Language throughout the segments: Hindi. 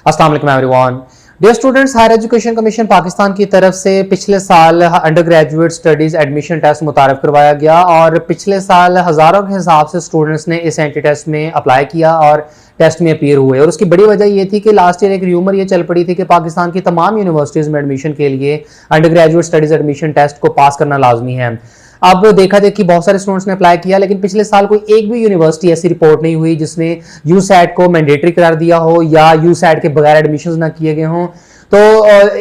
अस्सलाम वालेकुम everyone. Dear students, Higher Education Commission Pakistan की तरफ से पिछले साल under graduate studies admission test मुतारफ करवाया गया और पिछले साल हज़ारों के हिसाब से स्टूडेंट्स ने इस एंट्री टेस्ट में अप्लाई किया और टेस्ट में अपीयर हुए। और उसकी बड़ी वजह ये थी कि लास्ट ईयर एक र्यूमर ये चल पड़ी थी कि पाकिस्तान की तमाम यूनिवर्सिटीज़ में एडमिशन के लिए under graduate studies admission test को पास करना लाजमी है। अब देखा जाए कि बहुत सारे स्टूडेंट्स ने अप्लाई किया, लेकिन पिछले साल कोई एक भी यूनिवर्सिटी ऐसी रिपोर्ट नहीं हुई जिसने यूसैट को मैंडेटरी करार दिया हो या यूसैट के बगैर एडमिशंस ना किए गए हों। तो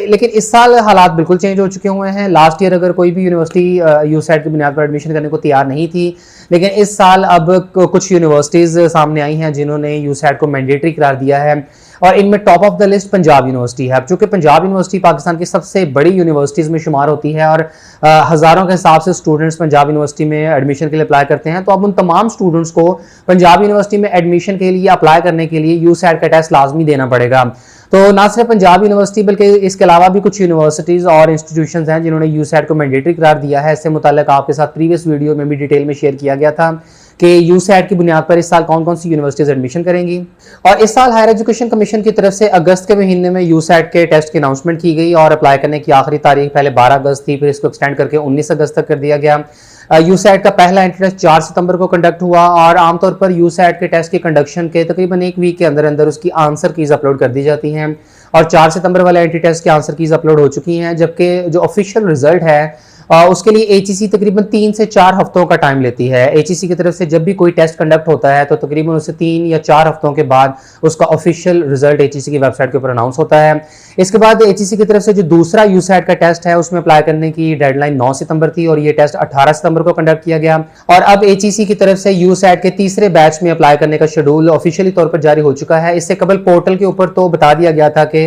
लेकिन इस साल हालात बिल्कुल चेंज हो चुके हुए हैं। लास्ट ईयर अगर कोई भी यूनिवर्सिटी यूसैट की बुनियाद पर एडमिशन करने को तैयार नहीं थी, लेकिन इस साल अब कुछ यूनिवर्सिटीज़ सामने आई हैं जिन्होंने यूसैट को मैंडेटरी करार दिया है और इनमें top of the list Punjab university है। अब चूंकि पंजाब यूनिवर्सिटी पाकिस्तान की सबसे बड़ी यूनिवर्सिटीज़ में शुमार होती है और हज़ारों के हिसाब से स्टूडेंट्स पंजाब यूनिवर्सिटी में एडमिशन के लिए अप्लाई करते हैं, तो अब उन तमाम स्टूडेंट्स को पंजाब यूनिवर्सिटी में एडमिशन के लिए अप्लाई करने के लिए यूसैट का टेस्ट लाजमी देना पड़ेगा। तो ना सिर्फ पंजाब यूनिवर्सिटी बल्कि इसके अलावा भी कुछ यूनिवर्सिटीज़ और इंस्टीट्यूशंस हैं जिन्होंने यूसैट को मैंडेटरी करार दिया है। इससे मुताल्लिक आपके साथ प्रीवियस वीडियो में भी डिटेल में शेयर किया गया था कि यूसैट की बुनियाद पर इस साल कौन कौन सी यूनिवर्सिटीज़ एडमिशन करेंगी। और इस साल हायर एजुकेशन कमीशन की तरफ से अगस्त के महीने में यूसैट के टेस्ट की अनाउंसमेंट की गई और अप्लाई करने की आखिरी तारीख पहले 12 अगस्त थी, फिर इसको एक्सटेंड करके 19 अगस्त तक कर दिया गया। यूसैट का पहला एंट्री टेस्ट 4 सितंबर को कंडक्ट हुआ और आमतौर पर यूसैट के टेस्ट के कंडक्शन के तकरीबन एक वीक के अंदर अंदर उसकी आंसर कीज़ अपलोड कर दी जाती हैं और 4 सितंबर वाले एंट्री टेस्ट की आंसर कीज़ अपलोड हो चुकी हैं, जबकि जो ऑफिशियल रिजल्ट है उसके लिए एचईसी तकरीबन 3 से 4 हफ्तों का टाइम लेती है। एचईसी की तरफ से जब भी कोई टेस्ट कंडक्ट होता है तो तकरीबन उससे 3 या 4 हफ्तों के बाद उसका ऑफिशियल रिजल्ट एचईसी की वेबसाइट के ऊपर अनाउंस होता है। इसके बाद एचईसी की तरफ से जो दूसरा यूसैट का टेस्ट है उसमें अप्लाई करने की डेडलाइन 9 सितंबर थी और ये टेस्ट 18 सितंबर को कंडक्ट किया गया। और अब एचईसी की तरफ से यूसैट के तीसरे बैच में अप्लाई करने का शेड्यूल ऑफिशियली तौर पर जारी हो चुका है। इससे कबल पोर्टल के ऊपर तो बता दिया गया था कि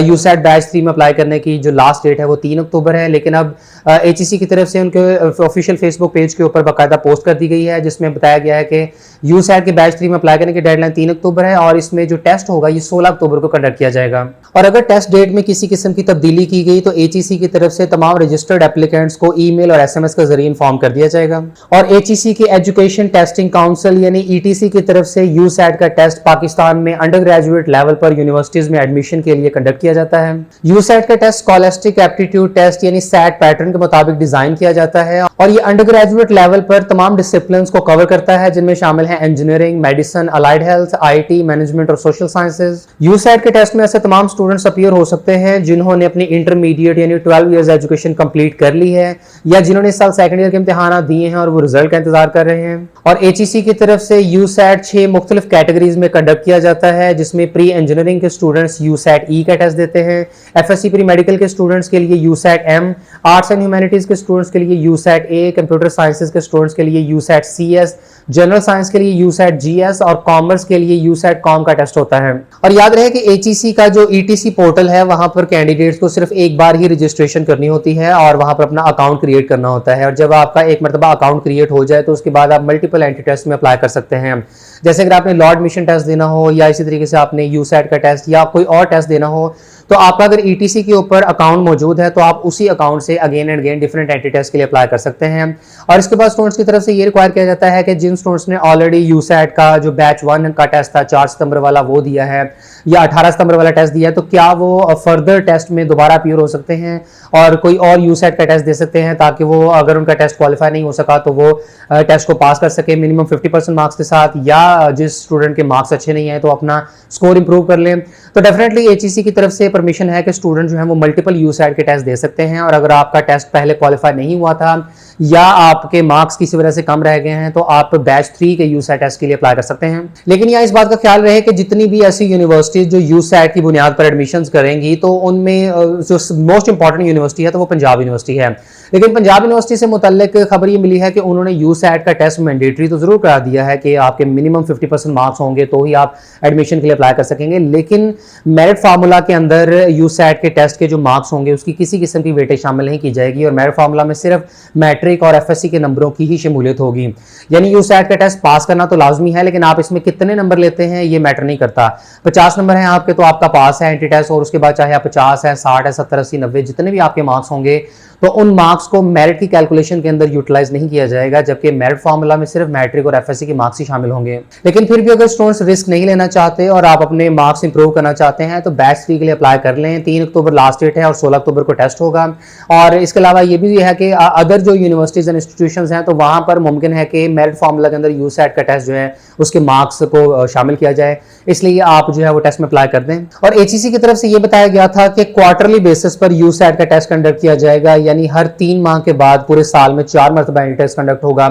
यूसैट बैच 3 में अप्लाई करने की जो लास्ट डेट है वो 3 अक्टूबर है, लेकिन अब एचईसी की तरफ से उनके ऑफिशियल फेसबुक पेज के ऊपर बाकायदा पोस्ट कर दी गई है जिसमें बताया गया है कि यूसैट के बैच 3 में अप्लाई करने की डेडलाइन 3 अक्टूबर है और इसमें जो टेस्ट होगा ये 16 अक्टूबर को कंडक्ट किया जाएगा। और अगर टेस्ट डेट में किसी किस्म की तब्दीली की गई तो एचईसी की तरफ से तमाम रजिस्टर्ड एप्लीकेंट्स को ईमेल और एसएमएस के जरिए इन्फॉर्म कर दिया जाएगा। और एचईसी की एजुकेशन टेस्टिंग काउंसिल यानी ईटीसी की तरफ से यूसैट का टेस्ट पाकिस्तान में अंडर ग्रेजुएट लेवल पर यूनिवर्सिटीज में एडमिशन के लिए कंडक्ट किया जाता है। यूसैट का टेस्ट स्कॉलस्टिक एप्टीट्यूड टेस्ट यानी सैट पैटर्न के मुताबिक डिजाइन किया जाता है और ये अंडर ग्रेजुएट लेवल पर तमाम डिसिप्लिन्स को कवर करता है जिनमें शामिल है engineering, medicine, allied health, IT, management और सोशल साइंसेज। यूसैट के टेस्ट में ऐसे तमाम स्टूडेंट्स अपीयर हो सकते हैं जिन्होंने अपनी इंटरमीडिएट यानी 12 इयर्स एजुकेशन कंप्लीट कर ली है या जिन्होंने इस साल सेकंड ईयर के इम्तिहान दिए हैं और वो रिजल्ट का इंतजार कर रहे हैं। और एचईसी की तरफ से यूसैट 6 मुख्तलिफ कैटेगरीज में कंडक्ट किया जाता है जिसमें प्री इंजीनियरिंग के स्टूडेंट्स यूसैट ई का टेस्ट देते हैं, एफएससी प्री मेडिकल के स्टूडेंट्स के लिए यूसैट एम, आर्ट्स एंड ह्यूमैनिटीज के स्टूडेंट्स के लिए यूसैट ए, कंप्यूटर साइंसेज के स्टूडेंट्स के लिए यूसैट सीएस, जनरल साइंस के लिए यूसैट जीएस और कॉमर्स के लिए यूसैट कॉम का टेस्ट होता है। और याद रहे कि एचईसी का जो ईटीसी पोर्टल है वहां पर कैंडिडेट्स को सिर्फ एक बार ही रजिस्ट्रेशन करनी होती है और वहां पर अपना अकाउंट क्रिएट करना होता है और जब आपका एक मरतबा अकाउंट क्रिएट हो जाए तो उसके बाद आप मल्टीपल एंट्री टेस्ट में अप्लाई कर सकते हैं। जैसे अगर आपने लॉ एडमिशन टेस्ट देना हो या इसी तरीके से आपने यूसैट का टेस्ट या कोई और टेस्ट देना हो तो आपका अगर ईटीसी के ऊपर अकाउंट मौजूद है तो आप उसी अकाउंट से again and again different entry test के लिए अप्लाई कर सकते हैं। और इसके बाद स्टूडेंट्स की तरफ से ये रिक्वायर किया जाता है कि जिन स्टूडेंट्स ने ऑलरेडी यूसैट का जो बैच 1 का टेस्ट था 4 सितंबर वाला वो दिया है या 18 सितंबर वाला टेस्ट दिया है तो क्या वो फर्दर टेस्ट में दोबारा अपीयर हो सकते हैं और कोई और यूसैट का टेस्ट दे सकते हैं ताकि वो अगर उनका टेस्ट क्वालिफाई नहीं हो सका तो वो टेस्ट को पास कर सके मिनिमम 50% मार्क्स के साथ, या जिस स्टूडेंट के मार्क्स अच्छे नहीं है तो अपना स्कोर इंप्रूव कर लें। तो डेफिनेटली एचईसी की तरफ से परमिशन है कि स्टूडेंट जो है वो मल्टीपल यूसैट के टेस्ट दे सकते हैं और अगर आपका टेस्ट पहले क्वालिफाई नहीं हुआ था या आपके मार्क्स किसी वजह से कम रह गए हैं तो आप बैच 3 के यूसैट टेस्ट के लिए अप्लाई कर सकते हैं। लेकिन यहाँ इस बात का ख्याल रहे कि जितनी भी ऐसी यूनिवर्सिटीज जो यूसैट की बुनियाद पर एडमिशंस करेंगी तो उनमें जो मोस्ट इंपॉर्टेंट यूनिवर्सिटी है तो वो पंजाब यूनिवर्सिटी है। लेकिन पंजाब यूनिवर्सिटी से मुतल्लिक खबर ये मिली है कि उन्होंने यूसैट का टेस्ट मैंडेटरी तो जरूर करा दिया है कि आपके मिनिमम 50% मार्क्स होंगे तो ही आप एडमिशन के लिए अप्लाई कर सकेंगे, लेकिन मेरिट फार्मूला के अंदर यूसैट के टेस्ट के जो मार्क्स होंगे उसकी किसी किस्म की वेटेज शामिल नहीं की जाएगी और मेरिट फार्मूला में सिर्फ मैट्रिक और एफएससी के नंबरों की ही शमूलियत होगी। यानी यूसैट का टेस्ट पास करना तो लाजमी है लेकिन आप इसमें कितने नंबर लेते हैं ये मैटर नहीं करता। 50 नंबर हैं आपके तो आपका पास है एंट्री टेस्ट और उसके बाद चाहे आप 50 है, 60 है, 70, 80, 90 जितने भी आपके मार्क्स होंगे तो उन मार्क्स को मेरिट की कैलकुलेशन के अंदर यूटिलाइज नहीं किया जाएगा, जबकि मेरिट फॉर्मूला में सिर्फ मैट्रिक और एफएससी के मार्क्स ही शामिल होंगे। लेकिन फिर भी अगर स्टूडेंट्स रिस्क नहीं लेना चाहते और आप अपने मार्क्स इंप्रूव करना चाहते हैं तो बैच 3 के लिए अप्लाई कर लें। 3 अक्टूबर लास्ट डेट है और 16 अक्टूबर को टेस्ट होगा। और इसके अलावा ये भी है कि अदर जो यूनिवर्सिटीज एंड इंस्टीट्यूशंस हैं तो वहां पर मुमकिन है कि मेरिट फॉर्मूला के अंदर यूसैट का टेस्ट जो है उसके मार्क्स को शामिल किया जाए, इसलिए आप जो है वो टेस्ट में अप्लाई कर दें। और एचईसी की तरफ से ये बताया गया था कि क्वार्टरली बेसिस पर यूसैट का टेस्ट कंडक्ट किया जाएगा, यानी हर 3 माह के बाद पूरे साल में 4 मरतबा टेस्ट कंडक्ट होगा।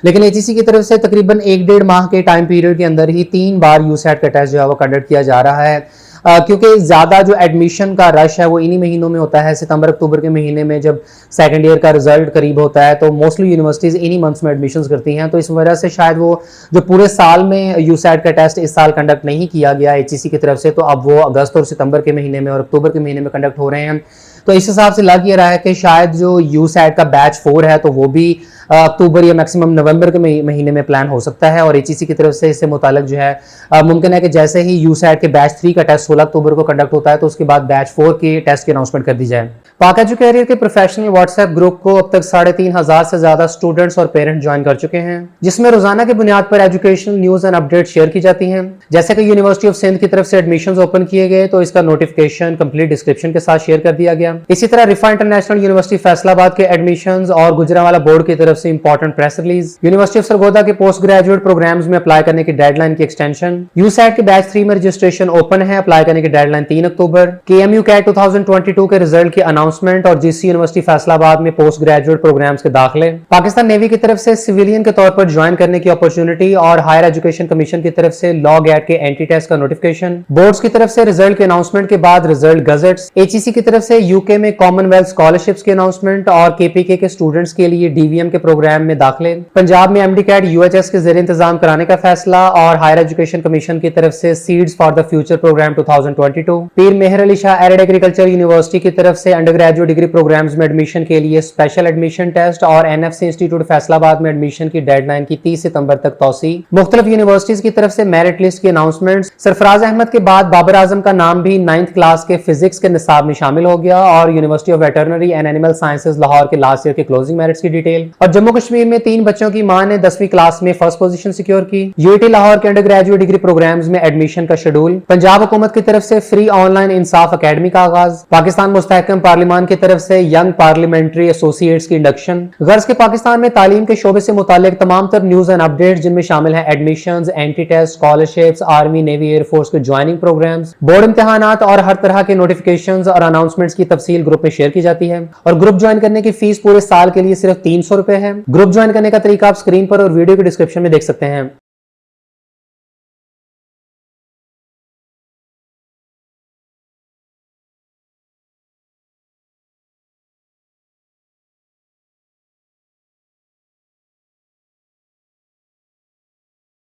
लेकिन एचईसी की तरफ से तकरीबन 1-1.5 माह के टाइम पीरियड के अंदर ही 3 बार यूसैट का टेस्ट जो है वो कंडक्ट किया जा रहा है, क्योंकि ज़्यादा जो एडमिशन का रश है वो इन्हीं महीनों में होता है। सितंबर अक्टूबर के महीने में जब सेकंड ईयर का रिजल्ट करीब होता है तो मोस्टली यूनिवर्सिटीज़ इन्हीं मंथ्स में एडमिशन्स करती हैं। तो इस वजह से शायद वो जो पूरे साल में यूसैट का टेस्ट इस साल कंडक्ट नहीं किया गया एचईसी की तरफ से, तो अब वो अगस्त और सितंबर के महीने में और अक्टूबर के महीने में कंडक्ट हो रहे हैं। तो इस हिसाब से लग ये रहा है कि शायद जो यूसैट का बैच 4 है तो वो भी अक्टूबर या मैक्सिमम नवंबर के महीने में प्लान हो सकता है। और एचईसी की तरफ से इससे मुताल्लिक जो है मुमकिन है कि जैसे ही यूसैट के बैच 3 का टेस्ट 16 अक्टूबर को कंडक्ट होता है तो उसके बाद बैच 4 के टेस्ट की अनाउंसमेंट कर दी जाए। पाक एजुकेरियर के प्रोफेशनल व्हाट्सएप ग्रुप को अब तक 3,500 से ज्यादा स्टूडेंट्स और पेरेंट्स ज्वाइन कर चुके हैं, जिसमें रोजाना की बुनियाद पर educational news and update share की जाती हैं। जैसे कि यूनिवर्सिटी ऑफ सिंध की तरफ से एडमिशंस ओपन किए गए तो इसका नोटिफिकेशन कंप्लीट डिस्क्रिप्शन के साथ शेयर कर दिया गया। इसी तरह रिफा इंटरनेशनल यूनिवर्सिटी फैसलाबाद के एडमिशंस और गुजरांवाला बोर्ड की तरफ से important press release, university of Sargodha के पोस्ट ग्रेजुएट प्रोग्राम्स में अप्लाई करने की डेडलाइन की एक्सटेंशन, यूसैट के बैच 3 में रजिस्ट्रेशन ओपन है, अप्लाई करने की डेडलाइन 3 अक्टूबर, केएमयू कैट 2022 के रिजल्ट की अनाउंसमेंट और जीसी यूनिवर्सिटी फैसलाबाद में पोस्ट ग्रेजुएट प्रोग्राम्स के दाखिले, पाकिस्तान नेवी की तरफ से सिविलियन के तौर पर ज्वाइन करने की अपॉर्चुनिटी और हायर एजुकेशन कमीशन की तरफ से लॉ गैट के एंटी टेस्ट का नोटिफिकेशन, बोर्ड्स की तरफ से रिजल्ट के अनाउंसमेंट के बाद रिजल्ट गजेट्स, एचईसी की तरफ से यूके में कॉमनवेल्थ स्कॉलरशिप्स की अनाउंसमेंट और केपीके के स्टूडेंट्स के लिए डीवीएम के प्रोग्राम में दाखिले, पंजाब में एमडी कैट यूएचएस के ज़रिए इंतजाम कराने का फैसला और हायर एजुकेशन कमीशन की तरफ से seeds for the future programme 2022, Pir Mehr Ali Shah Arid Agriculture University की तरफ से अंडर ग्रेजुएट डिग्री प्रोग्राम्स में एडमिशन के लिए स्पेशल एडमिशन टेस्ट और एनएफसी इंस्टीट्यूट फैसलाबाद में एडमिशन की डेडलाइन की 30 सितंबर तक तौसी, मुख्तलिफ यूनिवर्सिटीज की तरफ से मेरिट लिस्ट की अनाउंसमेंट, सरफराज अहमद के बाद बाबर आजम का नाम भी 9th क्लास के फिजिक्स के निसाब में शामिल हो गया और university of veterinary and animal sciences Lahore के लास्ट ईयर के क्लोजिंग मेरिट्स की डिटेल, और जम्मू कश्मीर में 3 बच्चों की मां ने 10वीं क्लास में फर्स्ट पोजीशन सिक्योर की, यूआईटी लाहौर के अंडर ग्रेजुएट डिग्री प्रोग्राम्स में एडमिशन का शेड्यूल, पंजाब हुकूमत की तरफ से फ्री ऑनलाइन इंसाफ अकेडमी का आगाज, पाकिस्तान मुस्तहकम पार्लिमान की तरफ से यंग पार्लियामेंट्री एसोसिएट्स की इंडक्शन, गर्ल्स के पाकिस्तान में तालीम के शोबे से मुतालिक तमाम तर न्यूज एंड अपडेट्स जिनमें शामिल है admissions, entry test, scholarships, army, navy, air force के ज्वाइनिंग प्रोग्राम्स, बोर्ड इम्तिहानात और हर तरह के नोटिफिकेशंस और अनाउंसमेंट्स की तफसील ग्रुप में शेयर की जाती है। और ग्रुप ज्वाइन करने की फीस पूरे साल के लिए सिर्फ 300 रुपए है। ग्रुप ज्वाइन करने का तरीका आप स्क्रीन पर और वीडियो के डिस्क्रिप्शन में देख सकते हैं।